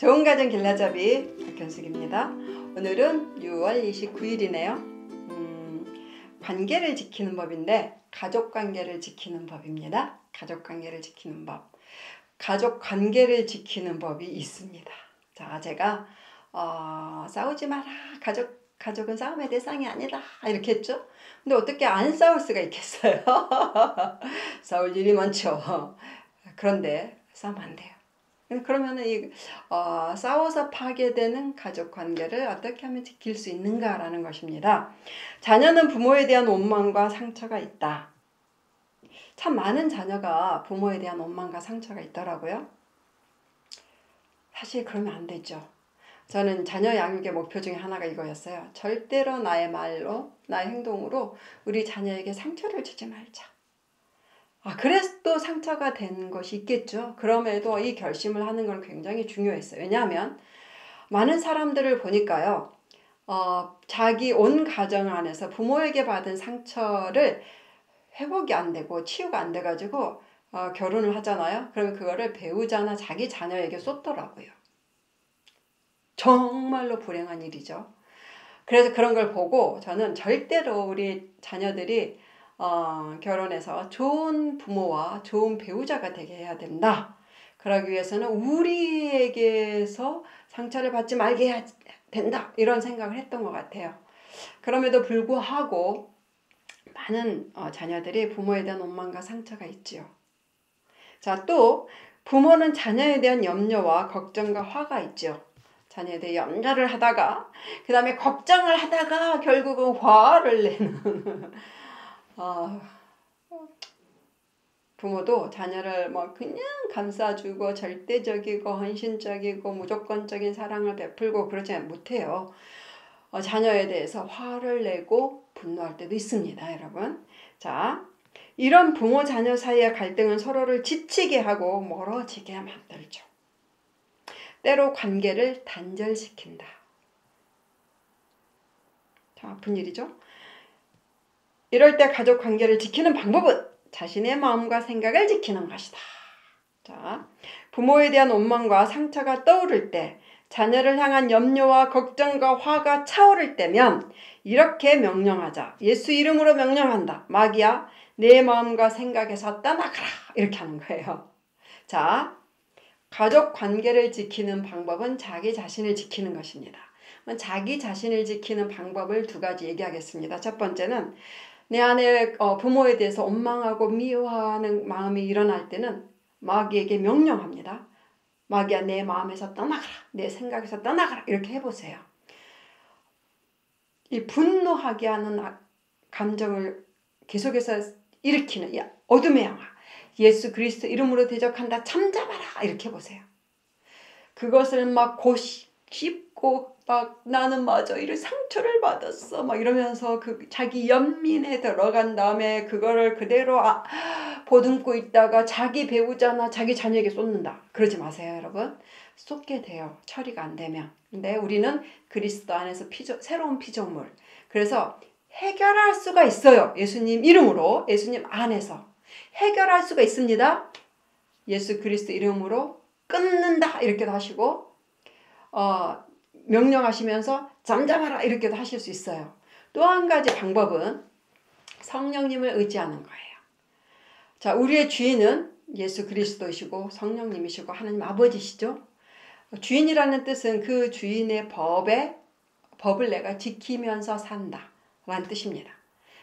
좋은 가정 길라잡이 박현숙입니다. 오늘은 6월 29일이네요. 관계를 지키는 법인데 가족 관계를 지키는 법입니다. 가족 관계를 지키는 법. 가족 관계를 지키는 법이 있습니다. 자, 제가 싸우지 마라. 가족은 싸움의 대상이 아니다. 이렇게 했죠. 근데 어떻게 안 싸울 수가 있겠어요? 싸울 일이 많죠. 그런데 싸우면 안 돼요. 그러면은 싸워서 파괴되는 가족 관계를 어떻게 하면 지킬 수 있는가라는 것입니다. 자녀는 부모에 대한 원망과 상처가 있다. 참 많은 자녀가 부모에 대한 원망과 상처가 있더라고요. 사실 그러면 안 되죠. 저는 자녀 양육의 목표 중에 하나가 이거였어요. 절대로 나의 말로, 나의 행동으로 우리 자녀에게 상처를 주지 말자. 그래도 상처가 된 것이 있겠죠. 그럼에도 이 결심을 하는 건 굉장히 중요했어요. 왜냐하면 많은 사람들을 보니까요. 자기 온 가정 안에서 부모에게 받은 상처를 회복이 안 되고 치유가 안 돼가지고 결혼을 하잖아요. 그러면 그거를 배우자나 자기 자녀에게 쏟더라고요. 정말로 불행한 일이죠. 그래서 그런 걸 보고 저는 절대로 우리 자녀들이 결혼해서 좋은 부모와 좋은 배우자가 되게 해야 된다. 그러기 위해서는 우리에게서 상처를 받지 말게 해야 된다. 이런 생각을 했던 것 같아요. 그럼에도 불구하고 많은 자녀들이 부모에 대한 원망과 상처가 있지요. 자, 또 부모는 자녀에 대한 염려와 걱정과 화가 있죠. 자녀에 대해 염려를 하다가 그 다음에 걱정을 하다가 결국은 화를 내는 부모도 자녀를 그냥 감싸주고 절대적이고 헌신적이고 무조건적인 사랑을 베풀고 그러지 못해요. 자녀에 대해서 화를 내고 분노할 때도 있습니다, 여러분. 자, 이런 부모 자녀 사이의 갈등은 서로를 지치게 하고 멀어지게 만들죠. 때로 관계를 단절시킨다. 참 아픈 일이죠. 이럴 때 가족 관계를 지키는 방법은 자신의 마음과 생각을 지키는 것이다. 자, 부모에 대한 원망과 상처가 떠오를 때, 자녀를 향한 염려와 걱정과 화가 차오를 때면 이렇게 명령하자. 예수 이름으로 명령한다. 마귀야, 내 마음과 생각에서 떠나가라. 이렇게 하는 거예요. 자, 가족 관계를 지키는 방법은 자기 자신을 지키는 것입니다. 자기 자신을 지키는 방법을 두 가지 얘기하겠습니다. 첫 번째는 내 안에 부모에 대해서 원망하고 미워하는 마음이 일어날 때는 마귀에게 명령합니다. 마귀야, 내 마음에서 떠나가라. 내 생각에서 떠나가라. 이렇게 해보세요. 이 분노하게 하는 감정을 계속해서 일으키는 어둠의 영화, 예수 그리스도 이름으로 대적한다. 잠잠하라. 이렇게 해보세요. 그것을 막 씹고 나는 맞아 이런 상처를 받았어 이러면서 자기 연민에 들어간 다음에 그거를 그대로 보듬고 있다가 자기 배우자나 자기 자녀에게 쏟는다. 그러지 마세요, 여러분. 쏟게 돼요, 처리가 안 되면. 근데 우리는 그리스도 안에서 새로운 피조물. 그래서 해결할 수가 있어요. 예수님 이름으로, 예수님 안에서 해결할 수가 있습니다. 예수 그리스도 이름으로 끊는다 이렇게도 하시고 명령하시면서 잠잠하라 이렇게도 하실 수 있어요. 또 한 가지 방법은 성령님을 의지하는 거예요. 자, 우리의 주인은 예수 그리스도이시고 성령님이시고 하나님 아버지시죠. 주인이라는 뜻은 그 주인의 법을 내가 지키면서 산다 라는 뜻입니다.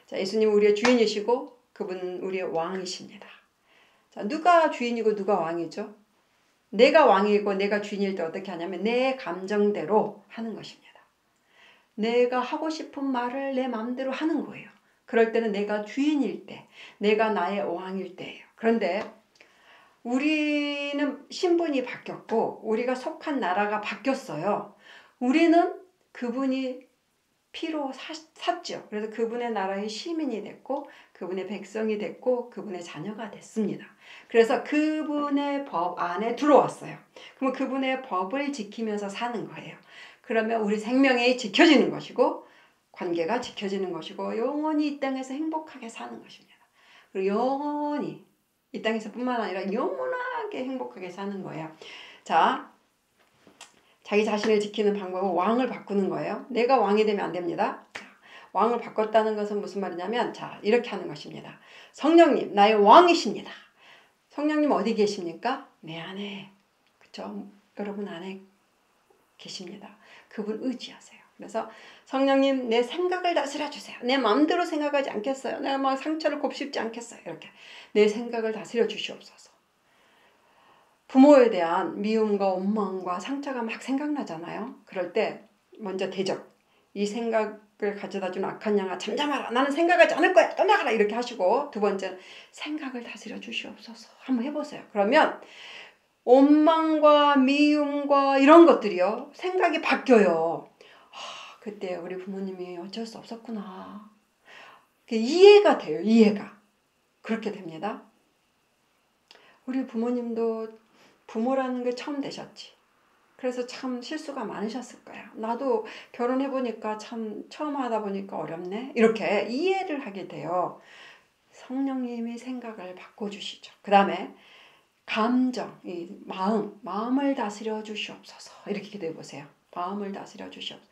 자, 예수님 우리의 주인이시고 그분은 우리의 왕이십니다. 자, 누가 주인이고 누가 왕이죠? 내가 왕이고 내가 주인일 때 어떻게 하냐면 내 감정대로 하는 것입니다. 내가 하고 싶은 말을 내 마음대로 하는 거예요. 그럴 때는 내가 주인일 때, 내가 나의 왕일 때예요. 그런데 우리는 신분이 바뀌었고 우리가 속한 나라가 바뀌었어요. 우리는 그분이 피로 샀죠. 그래서 그분의 나라의 시민이 됐고 그분의 백성이 됐고 그분의 자녀가 됐습니다. 그래서 그분의 법 안에 들어왔어요. 그러면 그분의 법을 지키면서 사는 거예요. 그러면 우리 생명이 지켜지는 것이고 관계가 지켜지는 것이고 영원히 이 땅에서 행복하게 사는 것입니다. 그리고 영원히 이 땅에서 뿐만 아니라 영원하게 행복하게 사는 거예요. 자, 자기 자신을 지키는 방법은 왕을 바꾸는 거예요. 내가 왕이 되면 안 됩니다. 자, 왕을 바꿨다는 것은 무슨 말이냐면 자 이렇게 하는 것입니다. 성령님 나의 왕이십니다. 성령님 어디 계십니까? 내 안에. 그렇죠? 여러분 안에 계십니다. 그분 의지하세요. 그래서 성령님 내 생각을 다스려 주세요. 내 마음대로 생각하지 않겠어요. 내가 막 상처를 곱씹지 않겠어요. 이렇게 내 생각을 다스려 주시옵소서. 부모에 대한 미움과 원망과 상처가 막 생각나잖아요. 그럴 때 먼저 대적. 이 생각을 가져다 준 악한 양아 잠잠하라. 나는 생각하지 않을 거야. 떠나가라. 이렇게 하시고 두 번째는 생각을 다스려 주시옵소서. 한번 해보세요. 그러면 원망과 미움과 이런 것들이요. 생각이 바뀌어요. 그때 우리 부모님이 어쩔 수 없었구나. 이해가 돼요. 이해가. 그렇게 됩니다. 우리 부모님도 부모라는 게 처음 되셨지. 그래서 참 실수가 많으셨을 거야. 나도 결혼해보니까 참 처음 하다 보니까 어렵네. 이렇게 이해를 하게 돼요. 성령님이 생각을 바꿔주시죠. 그 다음에 감정, 이 마음을 다스려 주시옵소서. 이렇게 기도해 보세요. 마음을 다스려 주시옵소서.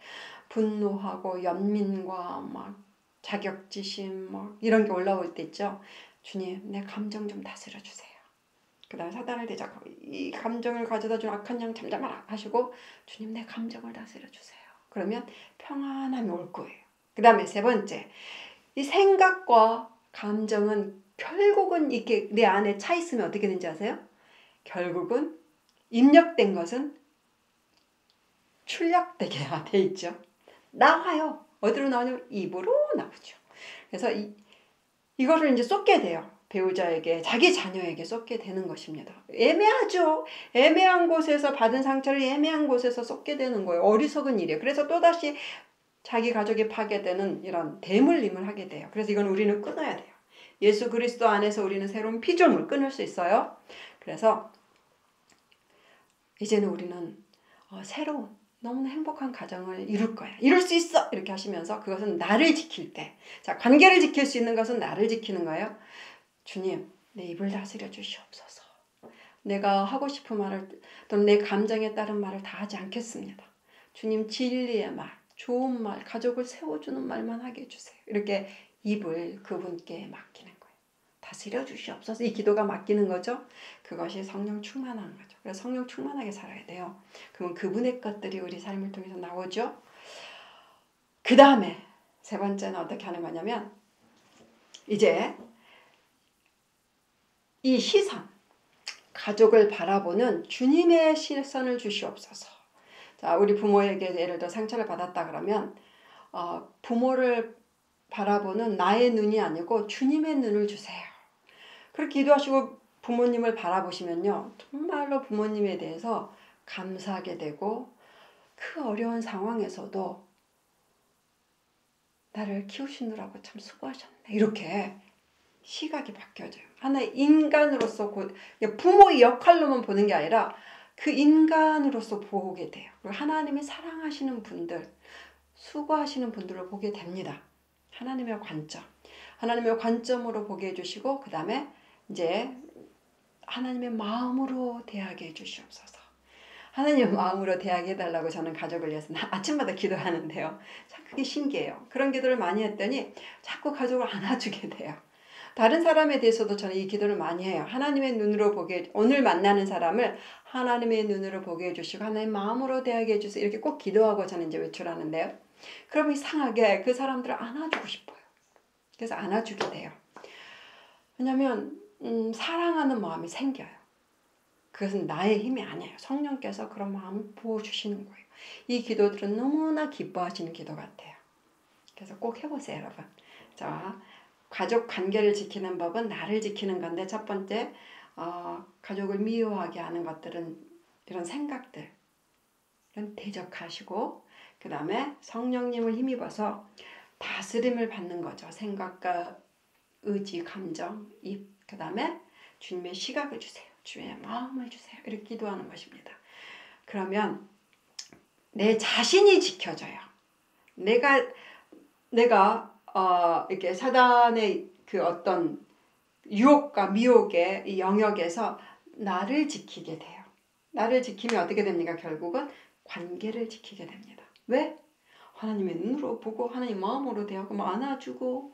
분노하고 연민과 막 자격지심 막 이런 게 올라올 때 있죠. 주님, 내 감정 좀 다스려 주세요. 그 다음에 사단을 대적하고 이 감정을 가져다 준 악한 양 잠잠하라 하시고 주님 내 감정을 다스려 주세요. 그러면 평안함이 올 거예요. 그 다음에 세 번째, 이 생각과 감정은 결국은 이렇게 내 안에 차 있으면 어떻게 되는지 아세요? 결국은 입력된 것은 출력되게 돼 있죠. 나와요. 어디로 나오냐면 입으로 나오죠. 그래서 이거를 이제 쏟게 돼요. 배우자에게, 자기 자녀에게 쏟게 되는 것입니다. 애매하죠. 애매한 곳에서 받은 상처를 애매한 곳에서 쏟게 되는 거예요. 어리석은 일이에요. 그래서 또다시 자기 가족이 파괴되는 이런 대물림을 하게 돼요. 그래서 이건 우리는 끊어야 돼요. 예수 그리스도 안에서 우리는 새로운 피조물 끊을 수 있어요. 그래서 이제는 우리는 새로운 너무나 행복한 가정을 이룰 거야. 이룰 수 있어! 이렇게 하시면서 그것은 나를 지킬 때. 자, 관계를 지킬 수 있는 것은 나를 지키는 거예요. 주님, 내 입을 다스려 주시옵소서. 내가 하고 싶은 말을 또는 내 감정에 따른 말을 다 하지 않겠습니다. 주님 진리의 말, 좋은 말, 가족을 세워주는 말만 하게 해주세요. 이렇게 입을 그분께 맡기는 거예요. 다스려 주시옵소서. 이 기도가 맡기는 거죠. 그것이 성령 충만한 거죠. 그래서 성령 충만하게 살아야 돼요. 그러면 그분의 것들이 우리 삶을 통해서 나오죠. 그 다음에 세 번째는 어떻게 하는 거냐면 이제 이 시선, 가족을 바라보는 주님의 시선을 주시옵소서. 자, 우리 부모에게 예를 들어 상처를 받았다 그러면 부모를 바라보는 나의 눈이 아니고 주님의 눈을 주세요. 그렇게 기도하시고 부모님을 바라보시면요. 정말로 부모님에 대해서 감사하게 되고 그 어려운 상황에서도 나를 키우시느라고 참 수고하셨네. 이렇게 시각이 바뀌어져요. 하나의 인간으로서 부모의 역할로만 보는 게 아니라 그 인간으로서 보게 돼요. 그리고 하나님이 사랑하시는 분들, 수고하시는 분들을 보게 됩니다. 하나님의 관점. 하나님의 관점으로 보게 해주시고 그 다음에 이제 하나님의 마음으로 대하게 해주시옵소서. 하나님의 마음으로 대하게 해달라고 저는 가족을 위해서 아침마다 기도하는데요. 참 그게 신기해요. 그런 기도를 많이 했더니 자꾸 가족을 안아주게 돼요. 다른 사람에 대해서도 저는 이 기도를 많이 해요. 하나님의 눈으로 보게, 오늘 만나는 사람을 하나님의 눈으로 보게 해주시고 하나님의 마음으로 대하게 해주세요. 이렇게 꼭 기도하고 저는 이제 외출하는데요. 그러면 이상하게 그 사람들을 안아주고 싶어요. 그래서 안아주게 돼요. 왜냐하면 사랑하는 마음이 생겨요. 그것은 나의 힘이 아니에요. 성령께서 그런 마음을 부어주시는 거예요. 이 기도들은 너무나 기뻐하시는 기도 같아요. 그래서 꼭 해보세요, 여러분. 자, 가족 관계를 지키는 법은 나를 지키는 건데 첫 번째, 가족을 미워하게 하는 것들은 이런 생각들, 이런 대적하시고 그 다음에 성령님을 힘입어서 다스림을 받는 거죠. 생각과 의지, 감정, 입, 그 다음에 주님의 시각을 주세요. 주님의 마음을 주세요. 이렇게 기도하는 것입니다. 그러면 내 자신이 지켜져요. 내가 이렇게 사단의 그 어떤 유혹과 미혹의 이 영역에서 나를 지키게 돼요. 나를 지키면 어떻게 됩니까? 결국은 관계를 지키게 됩니다. 왜? 하나님의 눈으로 보고 하나님 마음으로 대하고 안아주고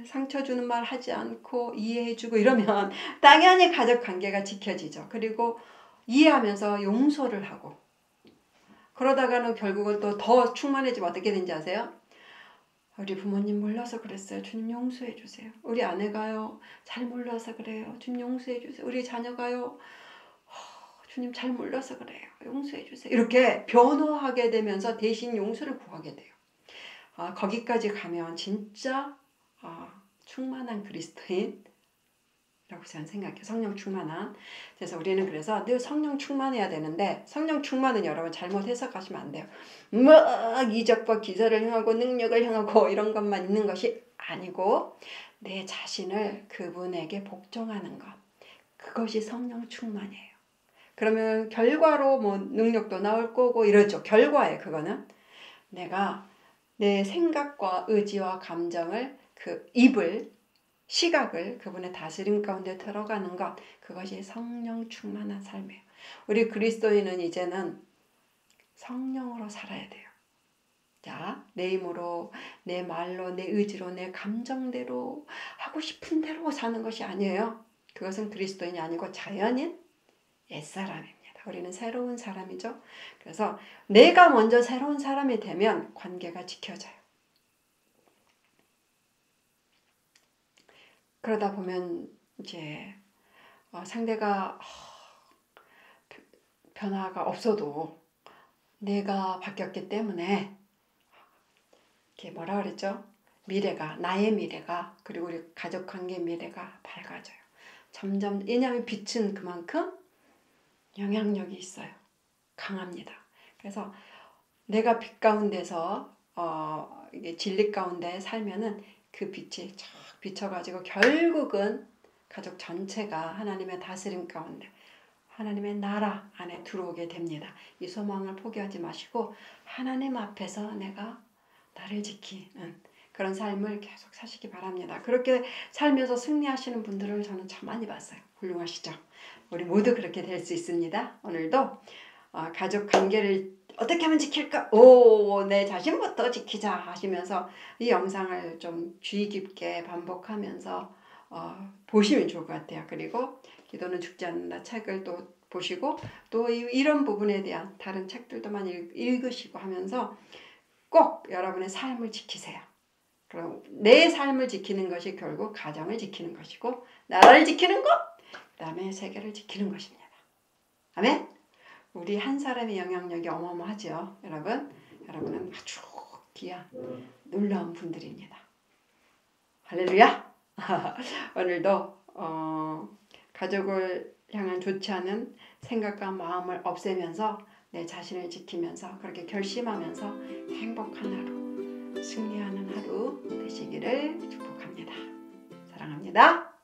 상처 주는 말 하지 않고 이해해주고 이러면 당연히 가족 관계가 지켜지죠. 그리고 이해하면서 용서를 하고 그러다가는 결국은 또 더 충만해지면 어떻게 되는지 아세요? 우리 부모님 몰라서 그랬어요. 주님 용서해 주세요. 우리 아내가요. 잘 몰라서 그래요. 주님 용서해 주세요. 우리 자녀가요. 주님 잘 몰라서 그래요. 용서해 주세요. 이렇게 변호하게 되면서 대신 용서를 구하게 돼요. 거기까지 가면 진짜 충만한 그리스도인이라고 저는 생각해요. 성령 충만한. 그래서 우리는 그래서 늘 성령 충만해야 되는데 성령 충만은 여러분 잘못 해석하시면 안 돼요. 막 이적과 기사를 행하고 능력을 행하고 이런 것만 있는 것이 아니고 내 자신을 그분에게 복종하는 것. 그것이 성령 충만이에요. 그러면 결과로 뭐 능력도 나올 거고 이러죠. 결과에 그거는 내가 내 생각과 의지와 감정을 입을 시각을 그분의 다스림 가운데 들어가는 것 그것이 성령 충만한 삶이에요. 우리 그리스도인은 이제는 성령으로 살아야 돼요. 자, 내 힘으로 내 말로 내 의지로 내 감정대로 하고 싶은 대로 사는 것이 아니에요. 그것은 그리스도인이 아니고 자연인 옛사람입니다. 우리는 새로운 사람이죠. 그래서 내가 먼저 새로운 사람이 되면 관계가 지켜져요. 그러다 보면 이제 상대가 변화가 없어도 내가 바뀌었기 때문에 이렇게 뭐라 그랬죠? 미래가 나의 미래가 그리고 우리 가족관계 미래가 밝아져요. 점점 왜냐하면 빛은 그만큼 영향력이 있어요. 강합니다. 그래서 내가 빛 가운데서 이게 진리 가운데 살면은 그 빛이 쫙 비춰가지고 결국은 가족 전체가 하나님의 다스림 가운데 하나님의 나라 안에 들어오게 됩니다. 이 소망을 포기하지 마시고 하나님 앞에서 내가 나를 지키는 그런 삶을 계속 사시기 바랍니다. 그렇게 살면서 승리하시는 분들을 저는 참 많이 봤어요. 훌륭하시죠? 우리 모두 그렇게 될 수 있습니다. 오늘도 가족 관계를 어떻게 하면 지킬까? 내 자신부터 지키자 하시면서 이 영상을 좀 주의 깊게 반복하면서 보시면 좋을 것 같아요. 그리고 기도는 죽지 않는다 책을 또 보시고 또 이런 부분에 대한 다른 책들도 많이 읽으시고 하면서 꼭 여러분의 삶을 지키세요. 그럼 내 삶을 지키는 것이 결국 가정을 지키는 것이고 나라를 지키는 것, 그 다음에 세계를 지키는 것입니다. 아멘? 우리 한 사람의 영향력이 어마어마하죠. 여러분은 아주 귀한 놀라운 분들입니다. 할렐루야! 오늘도 가족을 향한 좋지 않은 생각과 마음을 없애면서 내 자신을 지키면서 그렇게 결심하면서 행복한 하루, 승리하는 하루 되시기를 축복합니다. 사랑합니다.